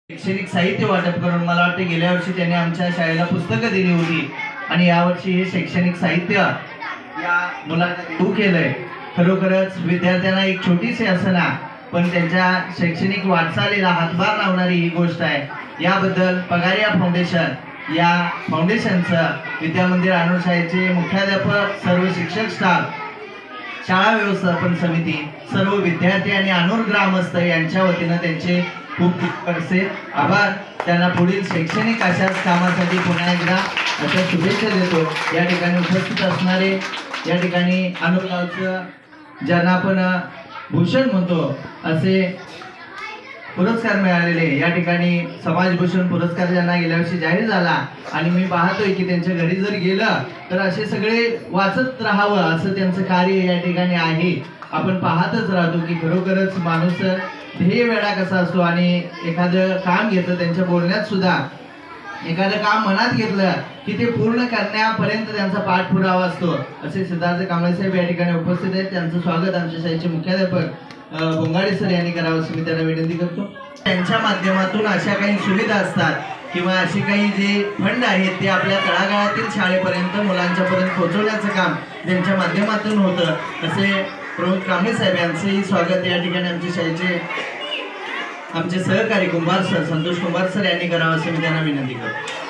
शैक्षणिक साहित्य वाटप करून मला वाटते गेल्या वर्षी त्यांनी आमच्या शाळेला पुस्तकं दिली होती आणि यावर्षी हे शैक्षणिक साहित्य या मुलांना देऊ केलंय। खरोखरच विद्यार्थ्यांना एक छोटीशी असना पण त्यांच्या शैक्षणिक वाटचालीला हातभार लावणारी ही गोष्ट आहे। याबद्दल पगारिया फाउंडेशन या फाउंडेशनचं विद्यामंदिर अनूर शाळेचे मुख्याध्यापक, सर्व शिक्षक स्टाफ, शाळा व्यवस्थापन समिती, सर्व विद्यार्थी आणि अनूर ग्रामस्थ यांच्या वतीनं त्यांचे खूप खूप आभार। त्यांना पुढील शैक्षणिक अशाच कामासाठी पुन्हा एकदा अशा शुभेच्छा देतो। या ठिकाणी उपस्थित असणारे या ठिकाणी अनूर गावचं ज्यांना आपण भूषण म्हणतो असे पुरस्कार मिळालेले, या ठिकाणी समाजभूषण पुरस्कार ज्यांना गेल्या वर्षी जाहीर झाला आणि मी पाहतोय की त्यांच्या घरी जर गेलं तर असे सगळे वाचत राहावं असं त्यांचं कार्य या ठिकाणी आहे। आपण पाहतच राहतो की खरोखरच माणूस ध्येय वेळा कसा असतो आणि एखादं काम घेतं त्यांच्या बोलण्यात सुद्धा एखादं काम मनात घेतलं की ते पूर्ण करण्यापर्यंत त्यांचा पाठपुरावा असतो। असे सिद्धार्थ कांबळे साहेब या ठिकाणी उपस्थित आहेत। त्यांचं स्वागत आमच्या शाळेचे मुख्याध्यापक बोंगाडे सर यांनी करावं असं मी त्यांना विनंती करतो। त्यांच्या माध्यमातून अशा काही सुविधा असतात किंवा असे काही जे फंड आहेत ते आपल्या तळागाळातील शाळेपर्यंत मुलांच्या पर्यंत पोहोचवण्याचं काम त्यांच्या माध्यमातून होतं। असे प्रमोद कांबळे साहेब यांचंही स्वागत या ठिकाणी आमच्या शाळेचे आमचे सहकारी कुंभार सर, संतोष कुंभार सर यांनी करावं असं मी त्यांना विनंती करतो।